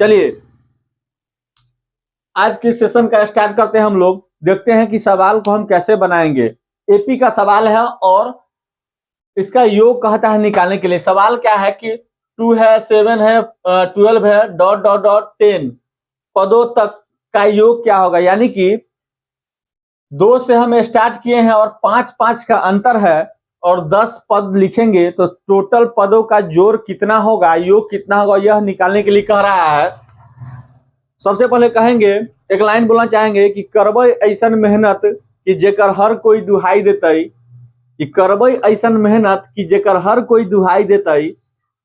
चलिए आज के सेशन का स्टार्ट करते हैं हम लोग। देखते हैं कि सवाल को हम कैसे बनाएंगे। एपी का सवाल है और इसका योग कहता है निकालने के लिए। सवाल क्या है कि 2 है, 7 है, 12 है, डॉट डॉट डॉट 10 पदों तक का योग क्या होगा। यानी कि 2 से हम स्टार्ट किए हैं और 5-5 का अंतर है और 10 पद लिखेंगे तो टोटल पदों का जोड़ कितना होगा, योग कितना होगा, यह निकालने के लिए कह रहा है। सबसे पहले कहेंगे, एक लाइन बोलना चाहेंगे कि करबै ऐसन मेहनत कि जेकर हर कोई दुहाई देतई, कि करबै ऐसन मेहनत कि जेकर हर कोई दुहाई देतई,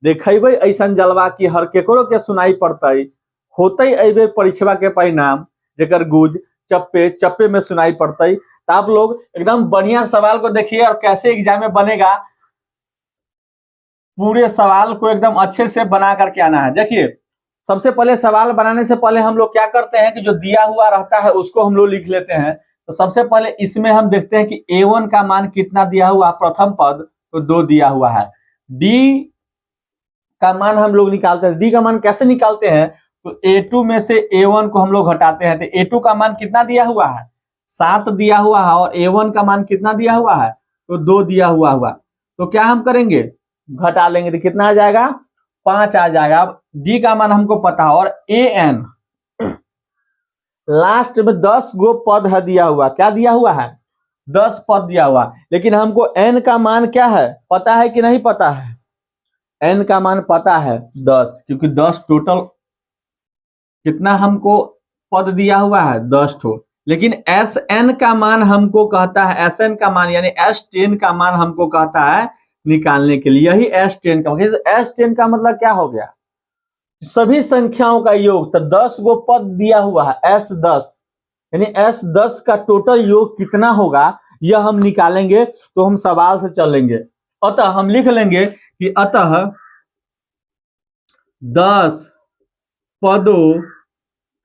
देखेबै ऐसन जलवा कि हर केकरो के सुनाई पड़तई, होतई अबे परीक्षा के परिणाम जेकर गूंज चप्पे चप्पे में सुनाई पड़तई। तो आप लोग एकदम बढ़िया सवाल को देखिए और कैसे एग्जाम में बनेगा, पूरे सवाल को एकदम अच्छे से बना करके आना है। देखिए सबसे पहले सवाल बनाने से पहले हम लोग क्या करते हैं कि जो दिया हुआ रहता है उसको हम लोग लिख लेते हैं। तो सबसे पहले इसमें हम देखते हैं कि A1 का मान कितना दिया हुआ, प्रथम पद तो 2 दिया हुआ है। D का मान हम लोग निकालते हैं। D का मान कैसे निकालते हैं, तो A2 में से A1 को हम लोग घटाते हैं। तो A2 का मान कितना दिया हुआ है, 7 दिया हुआ है और A1 का मान कितना दिया हुआ है, तो 2 दिया हुआ। तो क्या हम करेंगे, घटा लेंगे तो कितना आ जाएगा, 5 आ जाएगा। अब D का मान हमको पता है और AN लास्ट में 10 गो पद है दिया हुआ। क्या दिया हुआ है, 10 पद दिया हुआ। लेकिन हमको N का मान क्या है, पता है कि नहीं पता है। N का मान पता है 10, क्योंकि 10 टोटल कितना हमको पद दिया हुआ है, 10 ठो। लेकिन SN का मान हमको कहता है, SN का मान यानी S10 का मान हमको कहता है निकालने के लिए। यही S10 का, S10 का मतलब क्या हो गया, सभी संख्याओं का योग। तो 10 गो पद दिया हुआ है, S10 यानी S10 का टोटल योग कितना होगा यह हम निकालेंगे। तो हम सवाल से चलेंगे। अतः हम लिख लेंगे कि अतः 10 पदों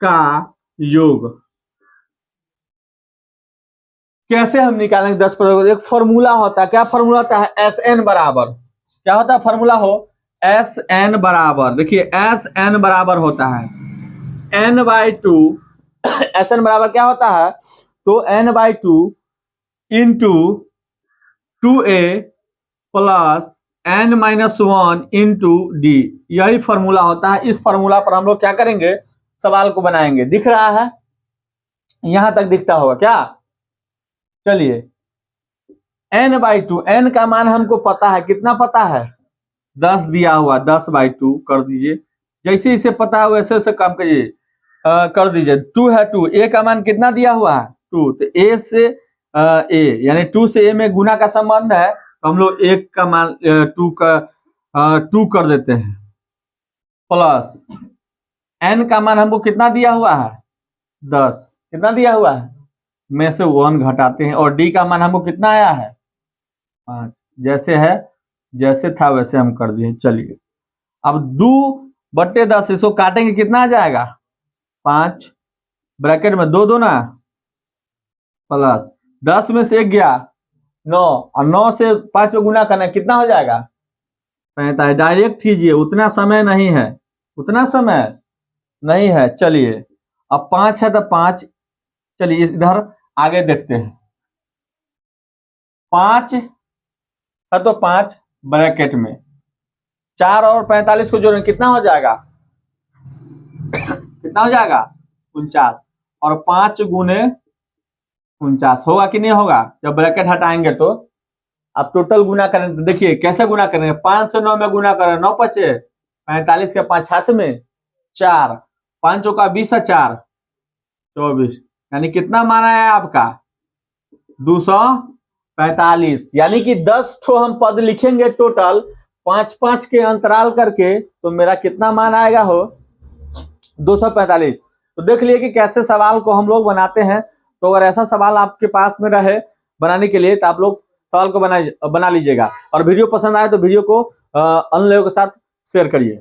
का योग। कैसे हम निकालेंगे 10 पदों का, एक फॉर्मूला होता है। क्या फॉर्मूला होता है, SN बराबर, क्या होता है फॉर्मूला हो, SN बराबर, देखिए SN बराबर होता है N/2। SN बराबर क्या होता है, तो N/2 into 2A plus N-1 into D, यही फॉर्मूला होता है। इस फॉर्मूला पर हम लोग क्या करेंगे, सवाल को बनाएंगे। दिख रहा है, यहां तक दिखता होगा क्या। चलिए N/2, N का मान हमको पता है, कितना पता है, 10 दिया हुआ, 10/2 कर दीजिए। जैसे इसे पता है वैसे वैसे काम करिए, कर दीजिए। 2 है 2, A का मान कितना दिया हुआ है 2, तो A से A यानी 2 से A में गुना का संबंध है, तो हम लोग 1 का मान 2 कर देते हैं, प्लस N का मान हमको कितना दिया हुआ है 10, कितना दिया हुआ है, में से 1 घटाते हैं। और D का मान हमको कितना आया है 5, जैसे है जैसे था वैसे हम कर दिए। चलिए अब 2/10 इसको काटेंगे, कितना आ जाएगा 5, ब्रैकेट में 2 2 प्लस 10 में से 1 गया 9 और 9 से 5 में गुना करना, कितना हो जाएगा 45। डायरेक्ट कीजिए, उतना समय नहीं है, उतना समय नहीं है। चलिए अब 5 है तो 5, चलिए इधर आगे देखते हैं। 5 है तो 5 ब्रैकेट में, 4 और 45 को जोड़ें, कितना हो जाएगा कितना हो जाएगा 49, और 5 गुने 49 होगा कि नहीं होगा, जब ब्रैकेट हटाएंगे तो। अब टोटल गुना करें तो देखिए कैसे गुना करेंगे, 5 से 9 में गुना करें, 9 पचे 45 के 5 हाथ में 4, 5 का 20 है 4 24, यानी कितना माना है आपका 245। यानी कि 10 ठो हम पद लिखेंगे टोटल 5-5 के अंतराल करके, तो मेरा कितना मान आएगा हो 245। तो देख लिए कि कैसे सवाल को हम लोग बनाते हैं। तो अगर ऐसा सवाल आपके पास में रहे बनाने के लिए तो आप लोग सवाल को बना लीजिएगा। और वीडियो पसंद आए तो वीडियो को अन्य लोगों के साथ शेयर करिए।